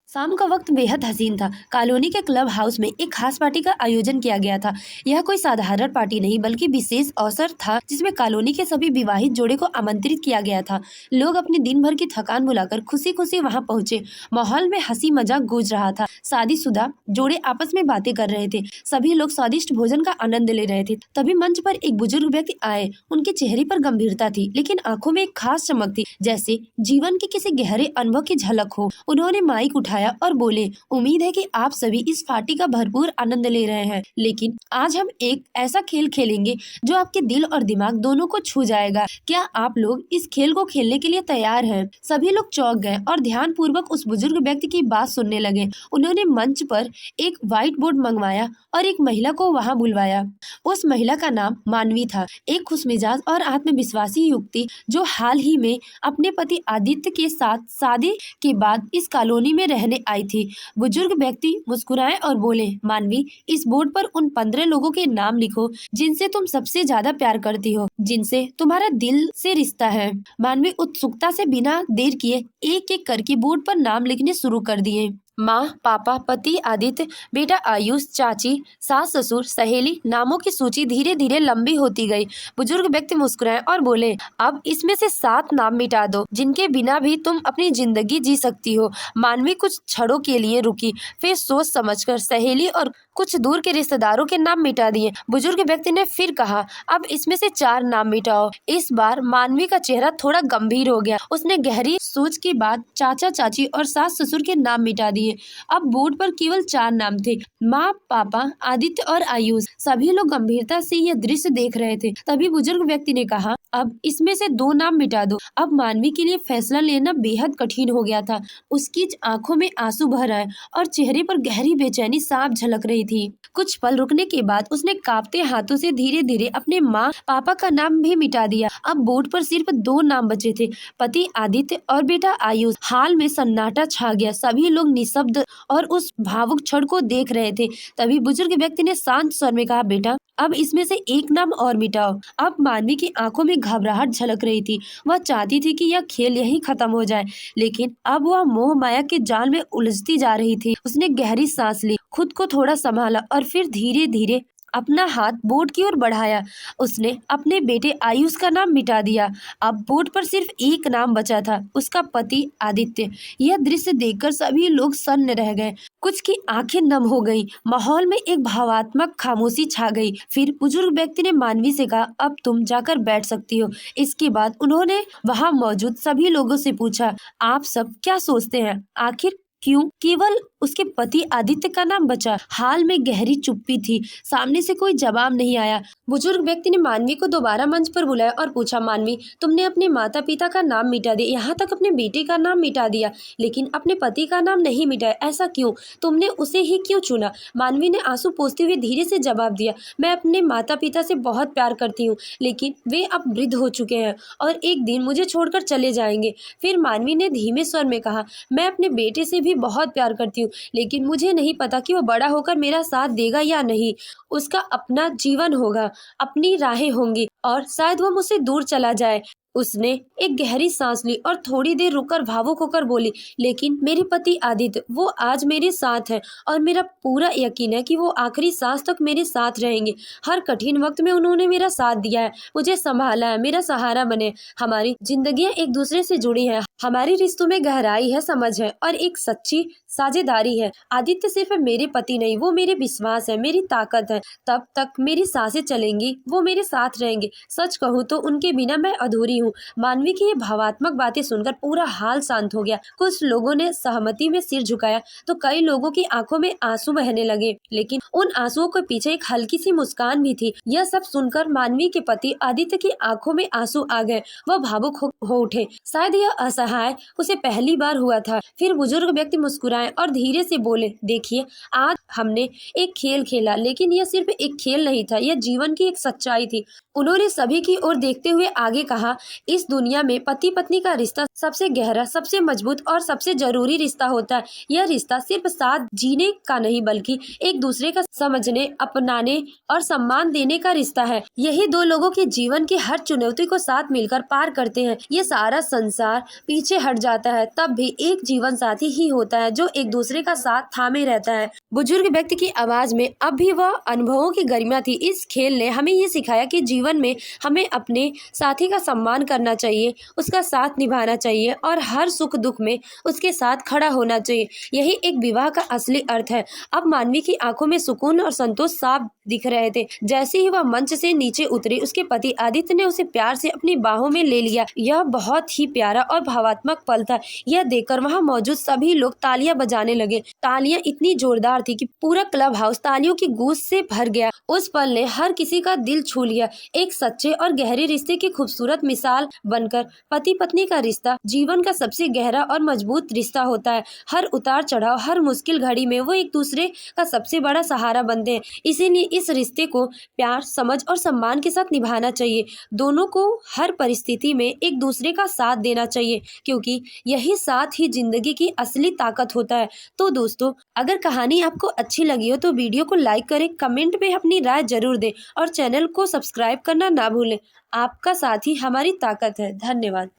शाम का वक्त बेहद हसीन था। कॉलोनी के क्लब हाउस में एक खास पार्टी का आयोजन किया गया था। यह कोई साधारण पार्टी नहीं बल्कि विशेष अवसर था जिसमें कॉलोनी के सभी विवाहित जोड़े को आमंत्रित किया गया था। लोग अपने दिन भर की थकान भुलाकर खुशी खुशी वहां पहुंचे। माहौल में हंसी मजाक गूंज रहा था। शादीशुदा जोड़े आपस में बातें कर रहे थे। सभी लोग स्वादिष्ट भोजन का आनंद ले रहे थे। तभी मंच पर एक बुजुर्ग व्यक्ति आए। उनके चेहरे पर गंभीरता थी लेकिन आंखों में एक खास चमक थी, जैसे जीवन के किसी गहरे अनुभव की झलक हो। उन्होंने माइक उठाया और बोले, उम्मीद है कि आप सभी इस पार्टी का भरपूर आनंद ले रहे हैं, लेकिन आज हम एक ऐसा खेल खेलेंगे जो आपके दिल और दिमाग दोनों को छू जाएगा। क्या आप लोग इस खेल को खेलने के लिए तैयार हैं? सभी लोग चौंक गए और ध्यान पूर्वक उस बुजुर्ग व्यक्ति की बात सुनने लगे। उन्होंने मंच पर एक व्हाइट बोर्ड मंगवाया और एक महिला को वहां बुलवाया। उस महिला का नाम मानवी था, एक खुशमिजाज और आत्मविश्वासी युवती जो हाल ही में अपने पति आदित्य के साथ शादी के बाद इस कॉलोनी में रहने आई थी। बुजुर्ग व्यक्ति मुस्कुराए और बोले, मानवी, इस बोर्ड पर उन 15 लोगों के नाम लिखो जिनसे तुम सबसे ज्यादा प्यार करती हो, जिनसे तुम्हारा दिल से रिश्ता है। मानवी उत्सुकता से बिना देर किए एक एक करके बोर्ड पर नाम लिखने शुरू कर दिए। माँ, पापा, पति आदित्य, बेटा आयुष, चाची, सास ससुर, सहेली, नामों की सूची धीरे धीरे लंबी होती गई। बुजुर्ग व्यक्ति मुस्कुराए और बोले, अब इसमें से 7 नाम मिटा दो जिनके बिना भी तुम अपनी जिंदगी जी सकती हो। मानवी कुछ क्षणों के लिए रुकी, फिर सोच समझकर सहेली और कुछ दूर के रिश्तेदारों के नाम मिटा दिए। बुजुर्ग व्यक्ति ने फिर कहा, अब इसमें से 4 नाम मिटाओ। इस बार मानवी का चेहरा थोड़ा गंभीर हो गया। उसने गहरी सोच के बाद चाचा चाची और सास ससुर के नाम मिटा दिए। अब बोर्ड पर केवल 4 नाम थे, माँ, पापा, आदित्य और आयुष। सभी लोग गंभीरता से यह दृश्य देख रहे थे। तभी बुजुर्ग व्यक्ति ने कहा, अब इसमें से 2 नाम मिटा दो। अब मानवी के लिए फैसला लेना बेहद कठिन हो गया था। उसकी आंखों में आंसू भर आए और चेहरे पर गहरी बेचैनी साफ झलक रही थी। कुछ पल रुकने के बाद उसने कांपते हाथों से धीरे धीरे अपने माँ पापा का नाम भी मिटा दिया। अब बोर्ड पर सिर्फ 2 नाम बचे थे, पति आदित्य और बेटा आयुष। हाल में सन्नाटा छा गया। सभी लोग निशब्द और उस भावुक क्षण को देख रहे थे। तभी बुजुर्ग व्यक्ति ने शांत स्वर में कहा, बेटा, अब इसमें से 1 नाम और मिटाओ। अब मानवी की आंखों में घबराहट झलक रही थी। वह चाहती थी कि यह खेल यहीं खत्म हो जाए, लेकिन अब वह मोह माया के जाल में उलझती जा रही थी। उसने गहरी सांस ली, खुद को थोड़ा संभाला और फिर धीरे धीरे अपना हाथ बोर्ड की ओर बढ़ाया। उसने अपने बेटे आयुष का नाम मिटा दिया। अब बोर्ड पर सिर्फ 1 नाम बचा था, उसका पति आदित्य। यह दृश्य देखकर सभी लोग सन्न रह गए। कुछ की आंखें नम हो गईं। माहौल में एक भावात्मक खामोशी छा गई। फिर बुजुर्ग व्यक्ति ने मानवी से कहा, अब तुम जाकर बैठ सकती हो। इसके बाद उन्होंने वहां मौजूद सभी लोगों से पूछा, आप सब क्या सोचते हैं? आखिर क्यों केवल उसके पति आदित्य का नाम बचा? हाल में गहरी चुप्पी थी। सामने से कोई जवाब नहीं आया। बुजुर्ग व्यक्ति ने मानवी को दोबारा मंच पर बुलाया और पूछा, मानवी, तुमने अपने माता पिता का नाम मिटा दिया, यहाँ तक अपने बेटे का नाम मिटा दिया, लेकिन अपने पति का नाम नहीं मिटाया। ऐसा क्यों? तुमने उसे ही क्यों चुना? मानवी ने आंसू पोंछते हुए धीरे से जवाब दिया, मैं अपने माता पिता से बहुत प्यार करती हूँ, लेकिन वे अब वृद्ध हो चुके हैं और एक दिन मुझे छोड़कर चले जाएंगे। फिर मानवी ने धीमे स्वर में कहा, मैं अपने बेटे से भी बहुत प्यार करती हूँ, लेकिन मुझे नहीं पता कि वो बड़ा होकर मेरा साथ देगा या नहीं। उसका अपना जीवन होगा, अपनी राहें होंगी और शायद वो मुझसे दूर चला जाए। उसने एक गहरी सांस ली और थोड़ी देर रुककर भावुक होकर बोली, लेकिन मेरे पति आदित्य, वो आज मेरे साथ है और मेरा पूरा यकीन है कि वो आखिरी सांस तक मेरे साथ रहेंगे। हर कठिन वक्त में उन्होंने मेरा साथ दिया है, मुझे संभाला है, मेरा सहारा बने। हमारी जिंदगियां एक दूसरे से जुड़ी हैं, हमारे रिश्तों में गहराई है, समझ है और एक सच्ची साझेदारी है। आदित्य सिर्फ मेरे पति नहीं, वो मेरे विश्वास है, मेरी ताकत है। तब तक मेरी सांसें चलेंगी, वो मेरे साथ रहेंगे। सच कहूँ तो उनके बिना मैं अधूरी हूँ। मानवी की ये भावात्मक बातें सुनकर पूरा हाल शांत हो गया। कुछ लोगों ने सहमति में सिर झुकाया तो कई लोगों की आंखों में आंसू बहने लगे, लेकिन उन आंसुओं के पीछे एक हल्की सी मुस्कान भी थी। यह सब सुनकर मानवी के पति आदित्य की आंखों में आंसू आ गए। वह भावुक हो उठे। शायद यह असहाय उसे पहली बार हुआ था। फिर बुजुर्ग व्यक्ति मुस्कुराए और धीरे से बोले, देखिए, आज हमने एक खेल खेला, लेकिन यह सिर्फ एक खेल नहीं था, यह जीवन की एक सच्चाई थी। उन्होंने सभी की ओर देखते हुए आगे कहा, इस दुनिया में पति पत्नी का रिश्ता सबसे गहरा, सबसे मजबूत और सबसे जरूरी रिश्ता होता है। यह रिश्ता सिर्फ साथ जीने का नहीं बल्कि एक दूसरे का समझने, अपनाने और सम्मान देने का रिश्ता है। यही दो लोगों के जीवन की हर चुनौती को साथ मिलकर पार करते हैं। ये सारा संसार पीछे हट जाता है तब भी एक जीवन साथी ही होता है जो एक दूसरे का साथ थामे रहता है। बुजुर्ग व्यक्ति की आवाज में अब भी वह अनुभवों की गरिमा थी। इस खेल ने हमें ये सिखाया कि जीवन में हमें अपने साथी का सम्मान करना चाहिए, उसका साथ निभाना चाहिए और हर सुख दुख में उसके साथ खड़ा होना चाहिए। यही एक विवाह का असली अर्थ है। अब मानवी की आंखों में सुकून और संतोष साफ दिख रहे थे। जैसे ही वह मंच से नीचे उतरी, उसके पति आदित्य ने उसे प्यार से अपनी बाहों में ले लिया। यह बहुत ही प्यारा और भावात्मक पल था। यह देखकर वहां मौजूद सभी लोग तालियां बजाने लगे। तालियां इतनी जोरदार थी कि पूरा क्लब हाउस तालियों की गूंज से भर गया। उस पल ने हर किसी का दिल छू लिया। एक सच्चे और गहरे रिश्ते की खूबसूरत मिसाल बनकर पति पत्नी का रिश्ता जीवन का सबसे गहरा और मजबूत रिश्ता होता है। हर उतार चढ़ाव, हर मुश्किल घड़ी में वो एक दूसरे का सबसे बड़ा सहारा बनते हैं। इसीलिए इस रिश्ते को प्यार, समझ और सम्मान के साथ निभाना चाहिए। दोनों को हर परिस्थिति में एक दूसरे का साथ देना चाहिए, क्योंकि यही साथ ही जिंदगी की असली ताकत होता है। तो दोस्तों, अगर कहानी आपको अच्छी लगी हो तो वीडियो को लाइक करें, कमेंट में अपनी राय जरूर दें और चैनल को सब्सक्राइब करना ना भूलें। आपका साथ ही हमारी ताकत है। धन्यवाद।